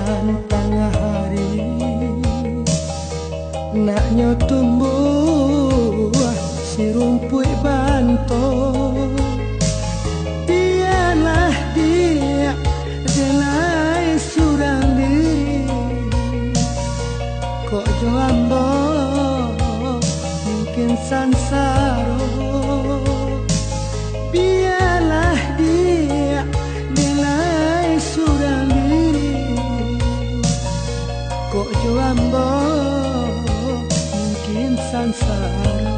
hujan tengah hari, naknya tumbuh si rumput banto. Biarlah dia delai surang diri, kok joambo mungkin sansaro. Biarlah dia delai surang diri, kok joambo mungkin sansaro.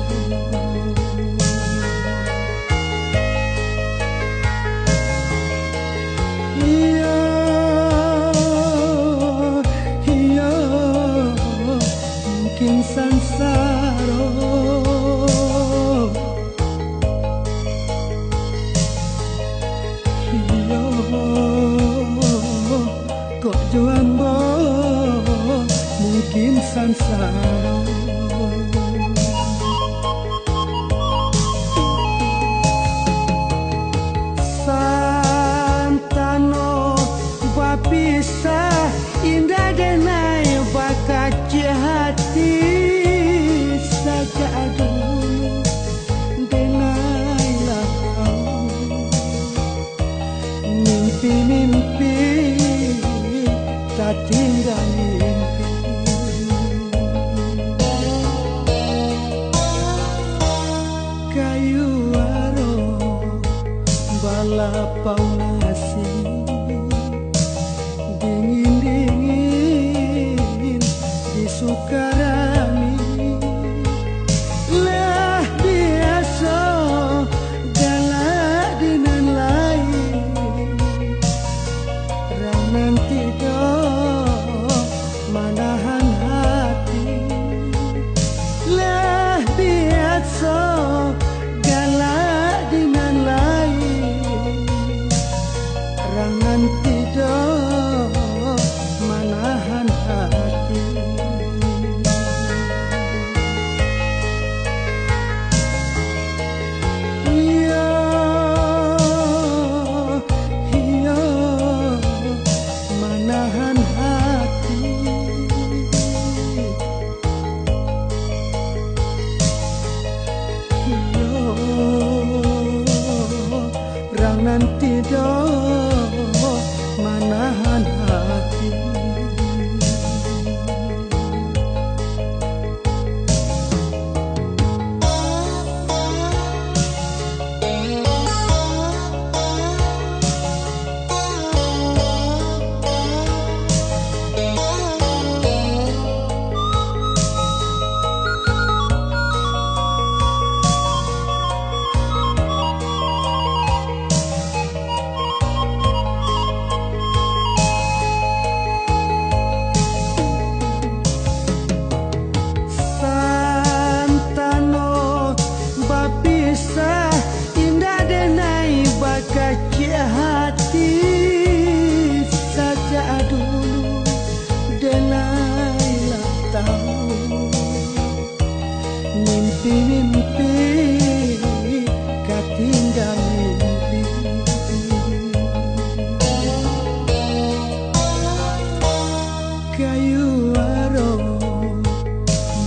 Iyo, iyo, mungkin sansaro. Iyo, kok joambo mungkin sansaro. Pisah indah denai bakaci hati sejak dulu, denailah kau mimpi-mimpi tak tinggal mimpi. Kayu aro balapau nasi, dingin-dingin di Sukarami. Lah biasa galak dengan lain, rang nanti do manahan hati. Lah biasa galak dengan lain, rang nanti do manahan hati. Iya, iya, manahan hati. Iya, rang nanti do manahan hati. Indah denai bakaci hati sejak dulu, denailah tahu mimpi-mimpi katinggal mimpi. Kayu aro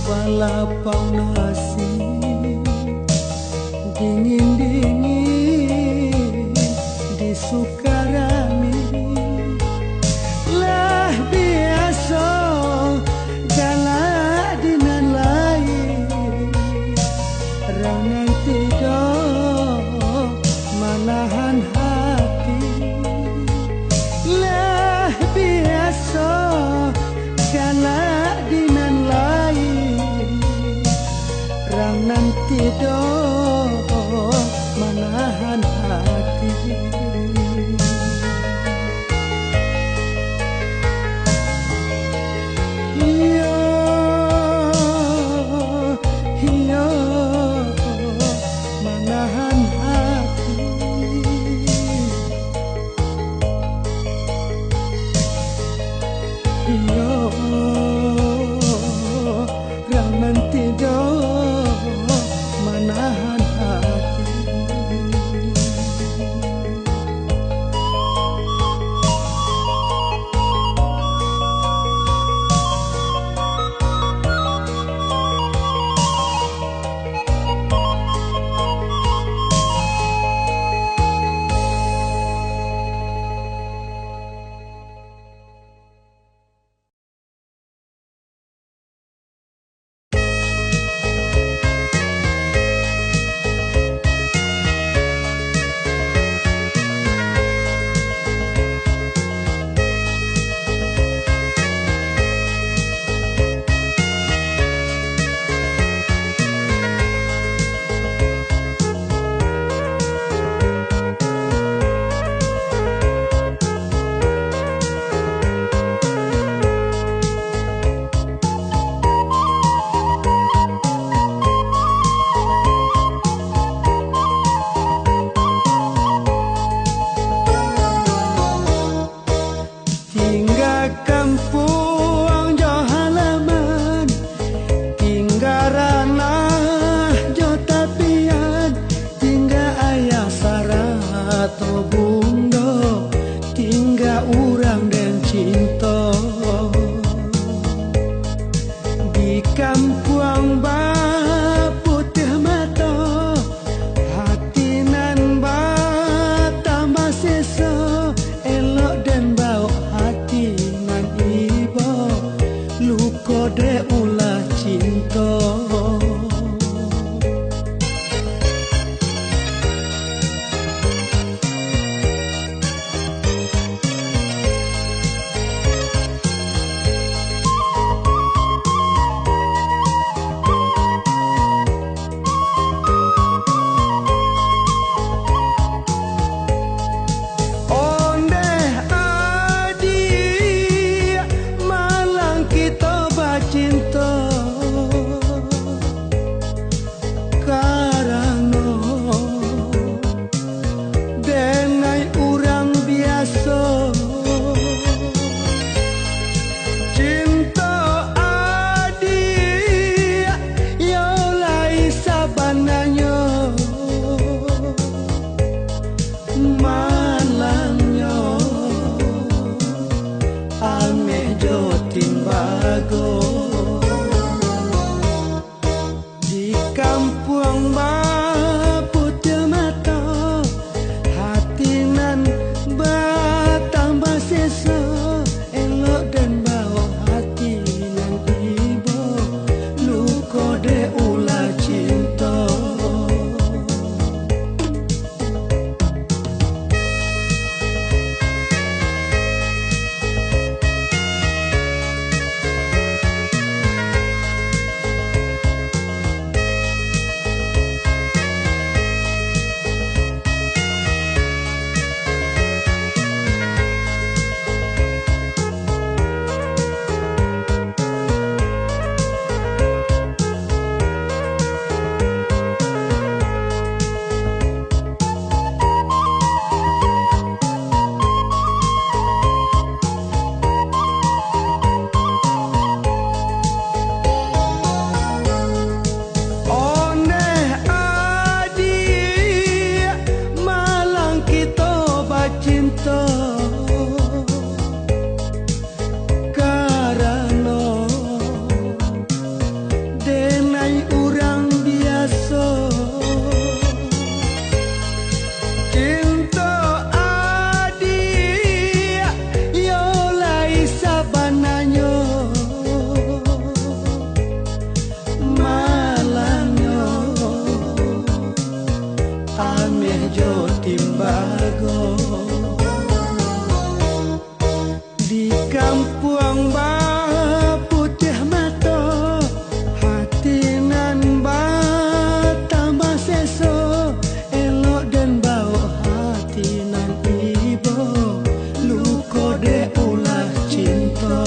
balapau nasi, dingin-dingin di Sukarami. Lah biasa galak dengan lain, rang nanti do manahan hati. Lah biasa galak dengan lain, rang nanti do manahan hati. Iya, iya, manahan hati. Iya, rang nanti do manahan hati. jago di kampung bah putih mata hati nan bah tambah seso elok dan bau hati nan ibo luko de ulah cinta.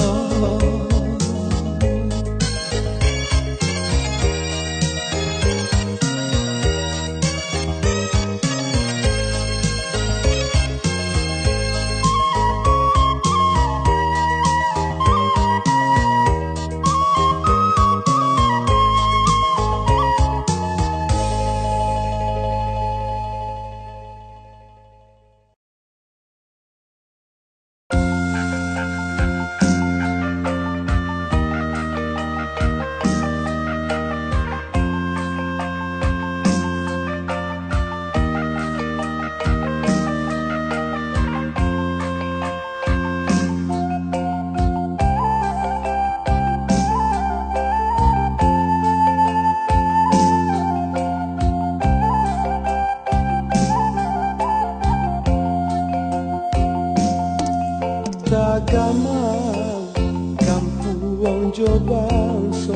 Tagamang kampuang jo bangso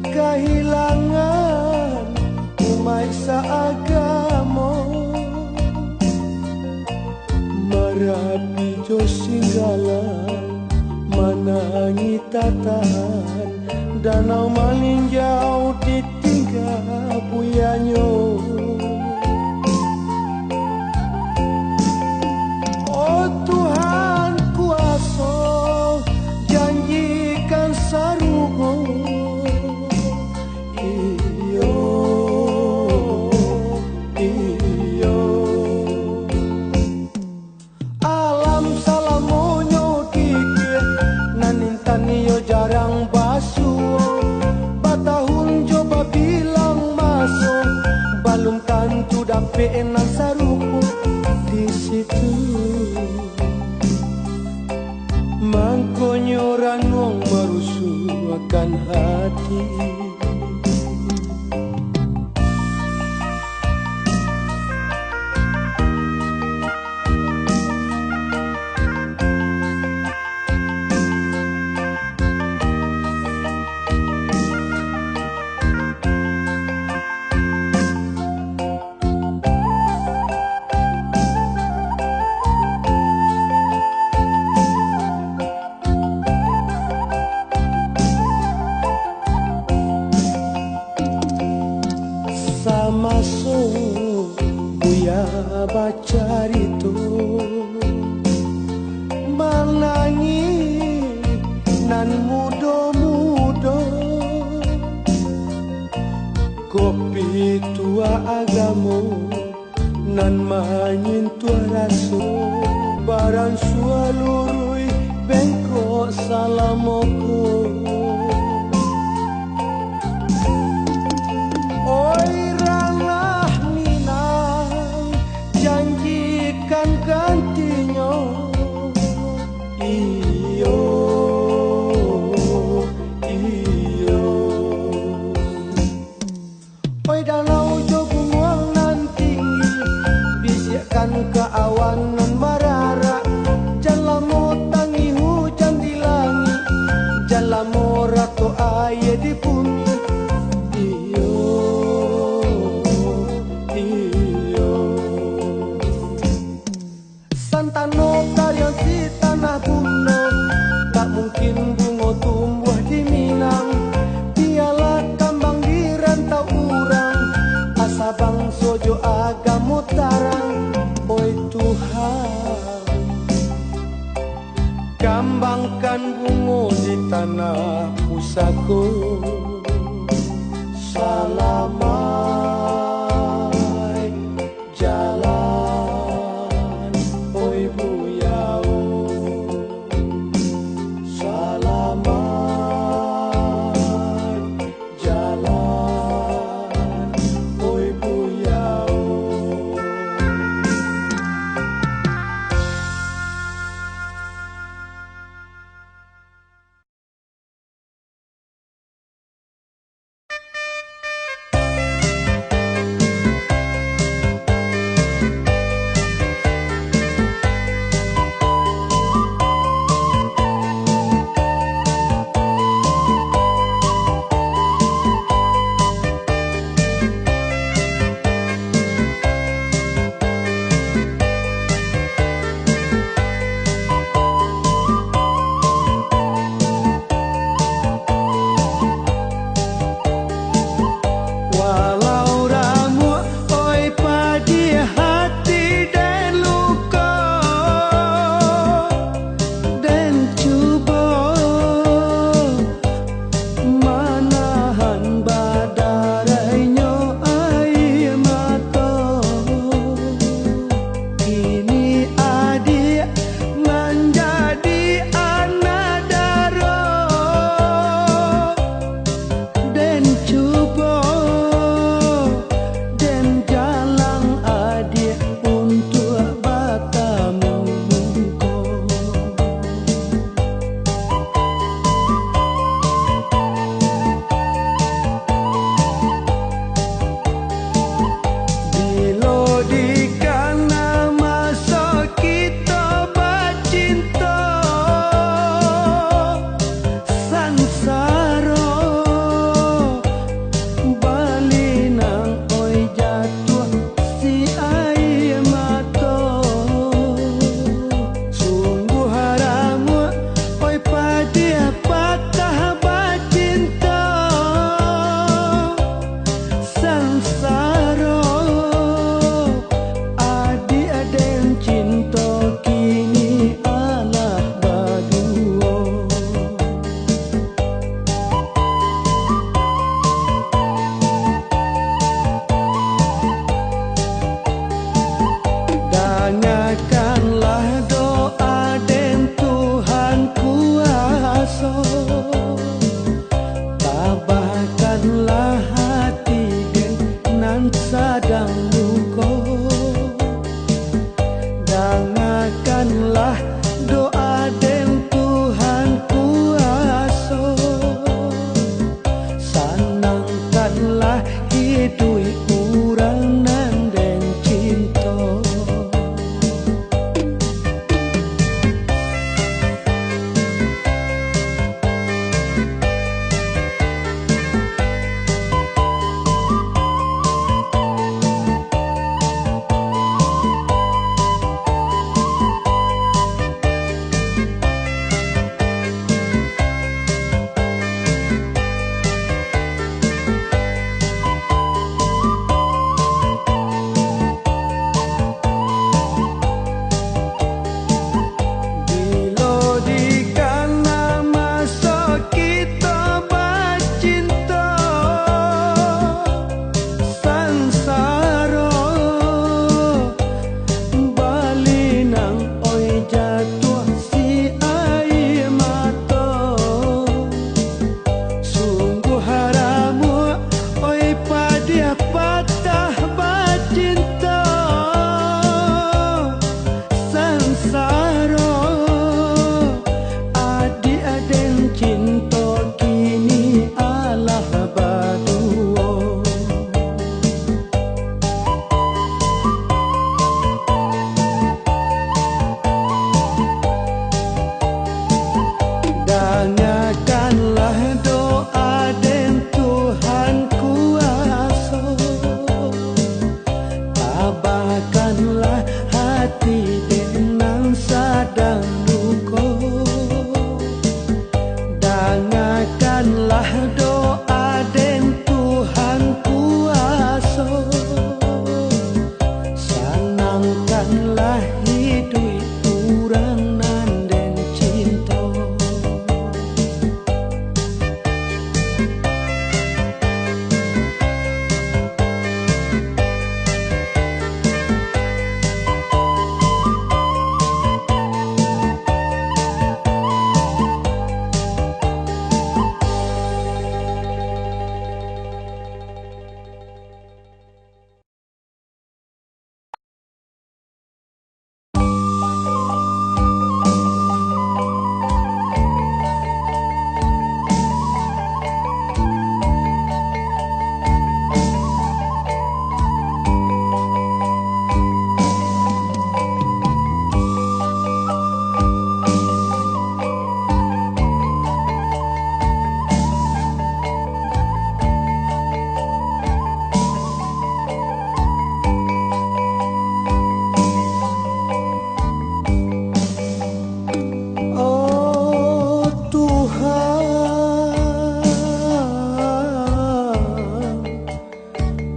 kehilangan umai saagamo marapi jo singgalan manangi tatahan danau malinjau ditinggal buyanyo. Jarang basuh batahun coba bilang masuk balum tantu dape enak sarupu di situ mangkonyo ranong merusuh akan hati. Masuk buya baca itu menangi nan mudo-mudo kopi tua agamo nan manyin tua raso barang sualurui bengkok salamoko. Gantinya iyo iyo oi danau jo bunguang nan tinggi bisikkan ke awan nan marara jalamu tangi hujan di langit jalamu ratu air di bumi iyo Santano karya di tanah kuno tak mungkin bunga tumbuh di Minang dialah kambang di rantau urang asa bang sojo agamo tarang. Oi Tuhan kambangkan bunga di tanah pusako. Tuhan sadang luka. Dengarkanlah doa dan Tuhan kuasa. Sanangkanlah hidup urang nan dan cinta. Tabahkanlah hati dengan sadang luka. Dengarkanlah doa dan Tuhan kuasa. Sanangkanlah hidup urang nan dan cinta.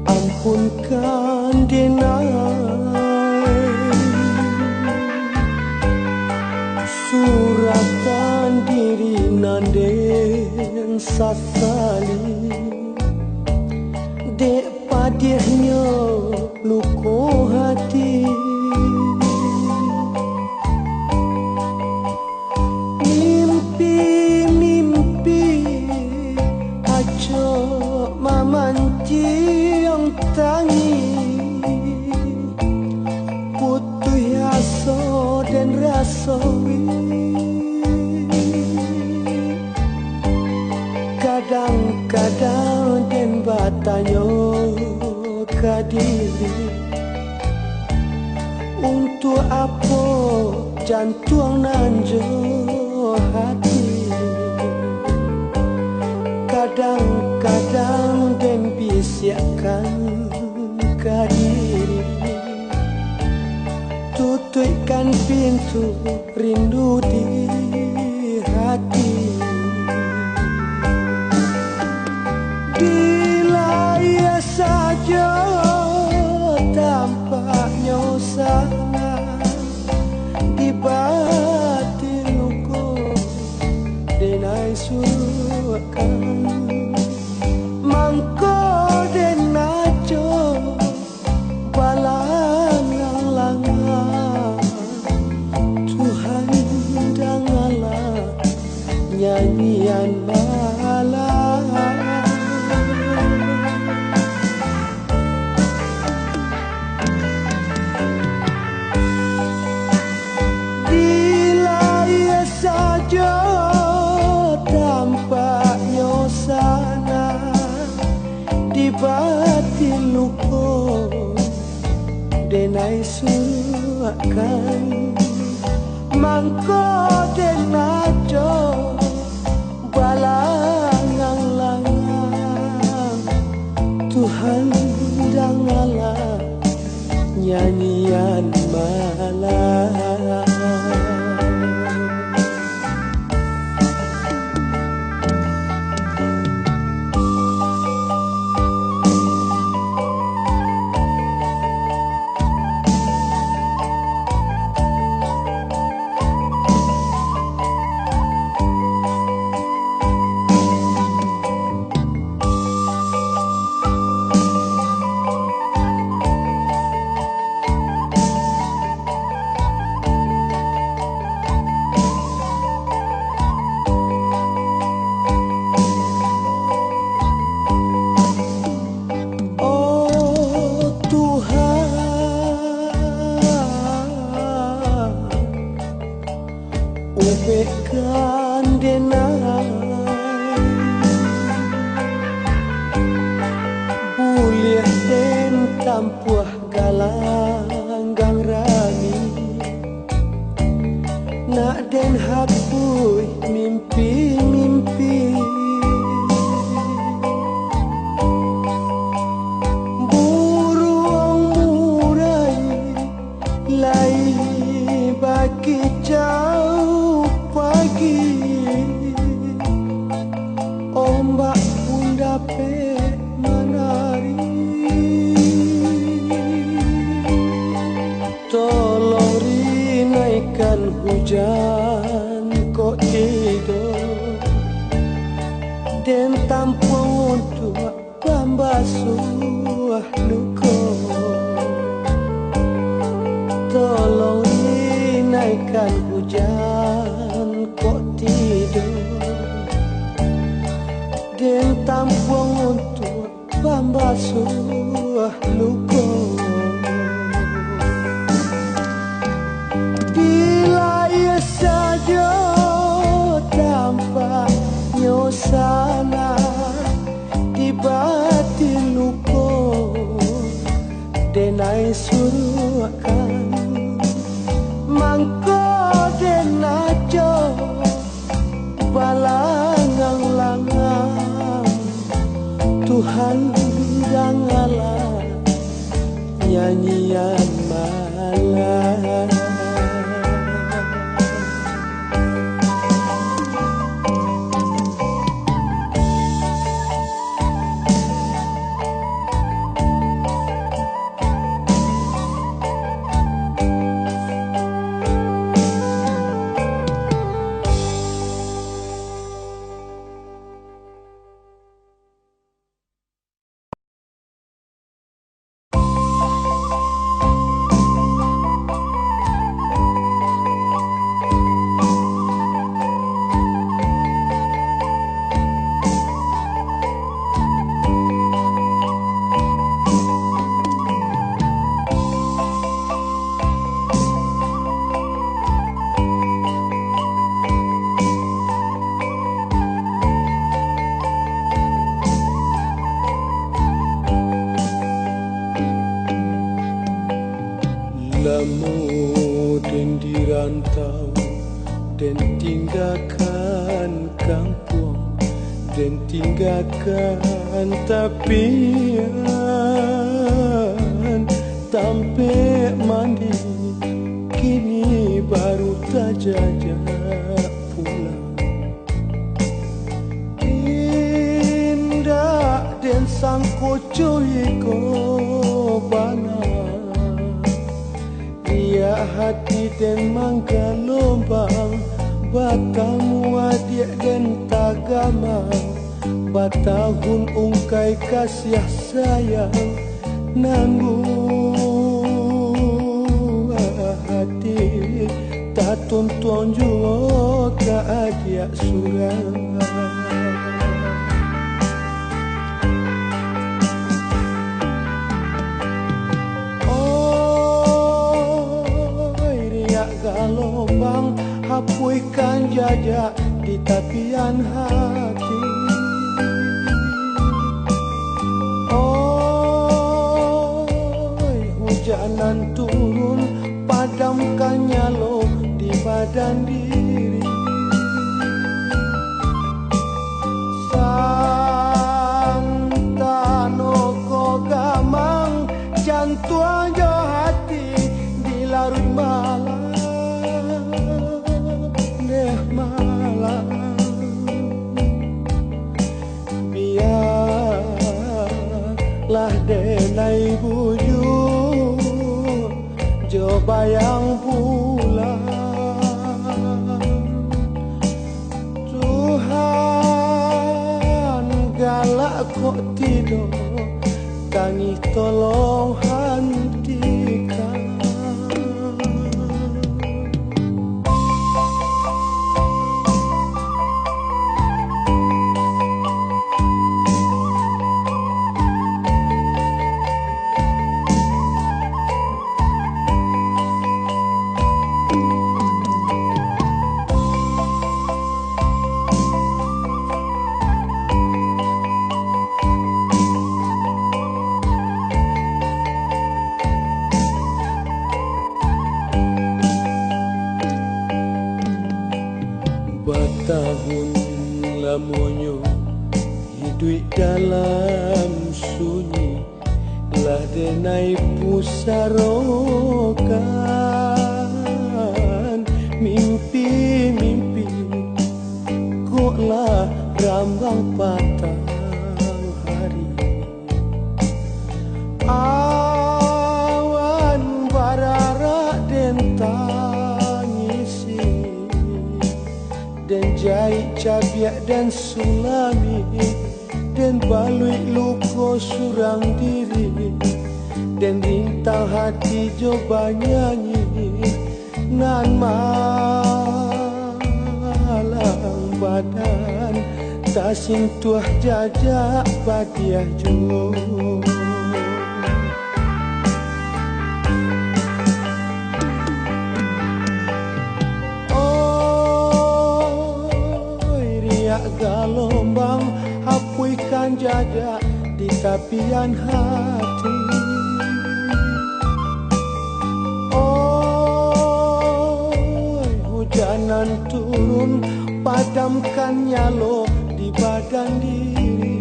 Ampunkan denai suratan diri nanden sasali dek padihnya luko hati. Mimpi-mimpi aja mamanci yang tangi putih aso dan rasawi. Kadang-kadang dan batanyo kadiri untuk apa jantung nanjo hati. Kadang-kadang dan bisiakan kadiri tutupkan pintu rindu di hati. Dilaya saja tampaknya salah di batin luku denai suruhkan mangko den najo balang lang Tuhan dan batin luko denai suakan mangko denajo balangang-langang Tuhan janganlah nyanyian malam. Ubekkan denai Buliah den tampuah galanggang rami Nak den hapui mimpi-mimpi Burung murai lai bagi jauh pagi ombak pun dapat menari tolong rinaikan hujan kok tidur dan tampung untuk pembasuh luka tolong rinaikan hujan kok tidur dan tampung untuk pembasuh luka bila ia saja tanpa nyosana di batin luka denai suruhkan mangko denajo balangang-langang Tuhan janganlah nyanyian malam. Lama dan dirantau dan tinggalkan kampung dan tinggalkan tapian tampek mandi kini baru terjajak pulang indah dan sang kocoi ko bana ya hati dan mangga lombang batamu adik dan tagamang batahun ungkai kasih sayang nanggung hati tak tonton juga ajak surang galobang hapuikan jajak di tapian hati. Oh jalan turun, padamkan nyalo di badan diri. Santano ko gamang jantung jo hati dilarut malam deh malam. Biarlah denai bujur jo bayang bulan. Tuhan galak kok tidur, tangis tolong hentikan. Bertahun lamonyo hidup dalam sunyi, lah denai pusarokan mimpi-mimpi, koklah rambang patang hari. Awan bararak den tangisi, dan jahit cabiak dan sulami, dan balui luko surang diri, dan rintang hati coba nyanyi nan malang badan tak sentuh jajak badiah jo. Gelombang hapuikan jajak di tapian hati. Oh, hujanan turun, padamkan nyalo di badan diri.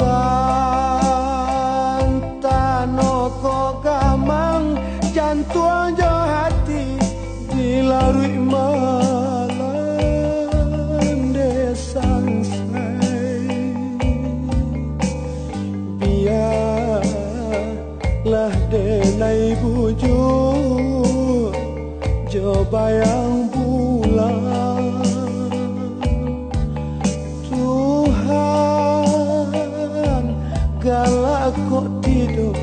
Santano ko gamang jantung jo hati dilarui malam desangsai. Biarlah denai bujur jo bayang bulan. Tuhan galak kok tidur,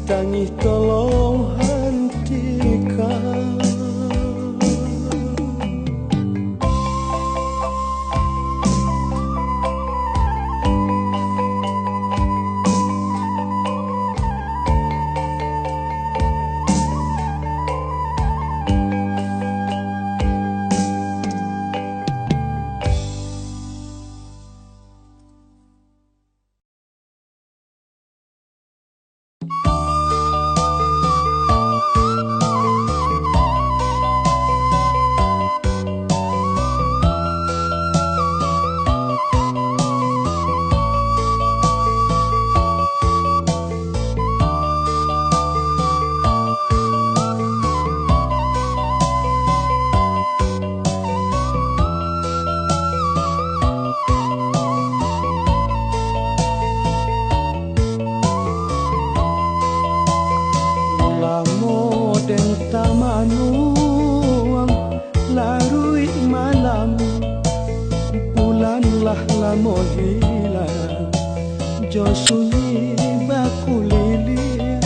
tangis tolong hentikan. Tamanuang larui malam, bulanlah lamo hilang, jo sunyi baku lilin.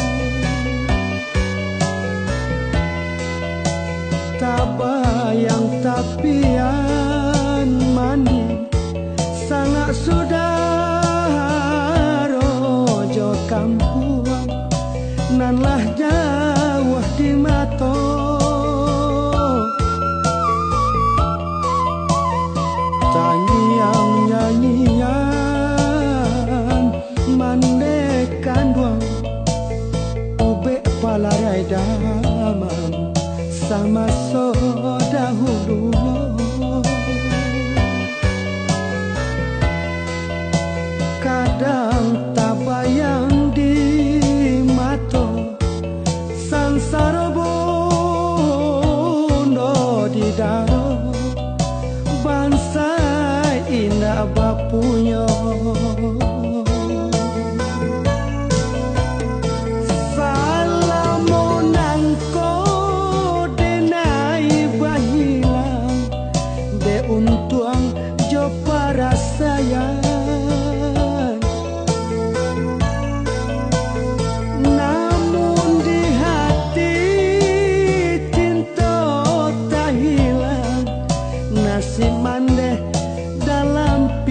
Tak bayang tapian mani, sangat sudah rojo kampung, nanlah jauh di mata. Tangiang nyanyian mandekan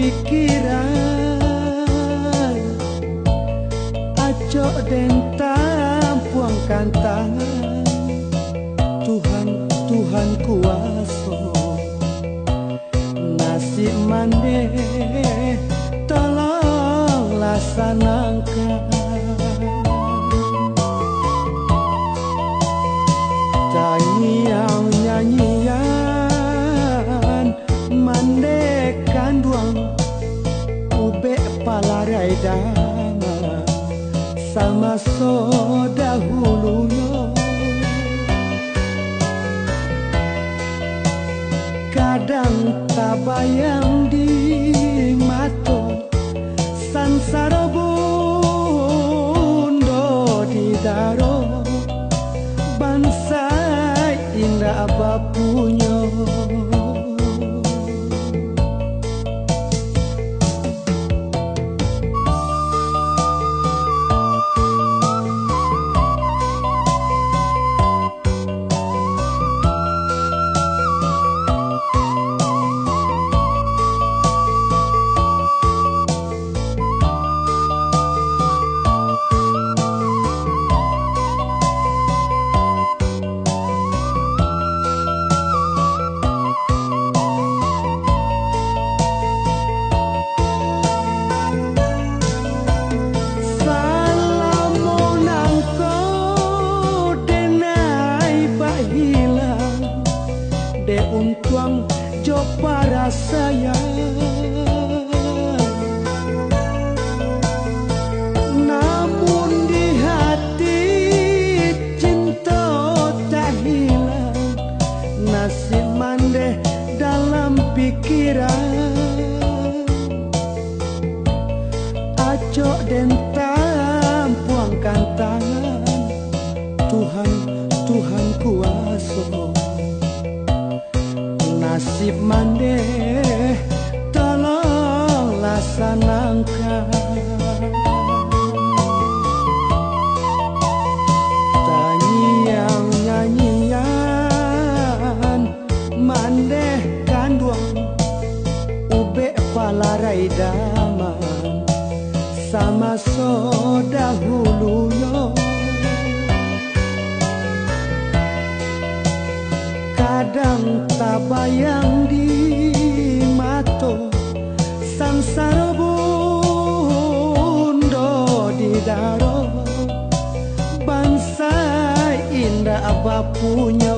pikiran, aco den tampuang kantangan. Tuhan, Tuhan kuasa, nasib mande tolong laksanakan. Tanyang nyanyian mandekan duang ube palarai dama sama so dahulunya. Kadang tabayang di mato sansara bundo di daro bangsa indah bapunya. De untuang jo para saya, namun di hati cinta tak hilang. Nasib mande dalam pikiran, aco den tampuangkan tangan. Tuhan, Tuhan kuasa, nasib mande tolong laksanakan. Tanyang nyanyian mande kanduang ube palarai daman sama so dahulunya. Kadang tabayang di mato sansara bundo di daro bangsa indah bapunya.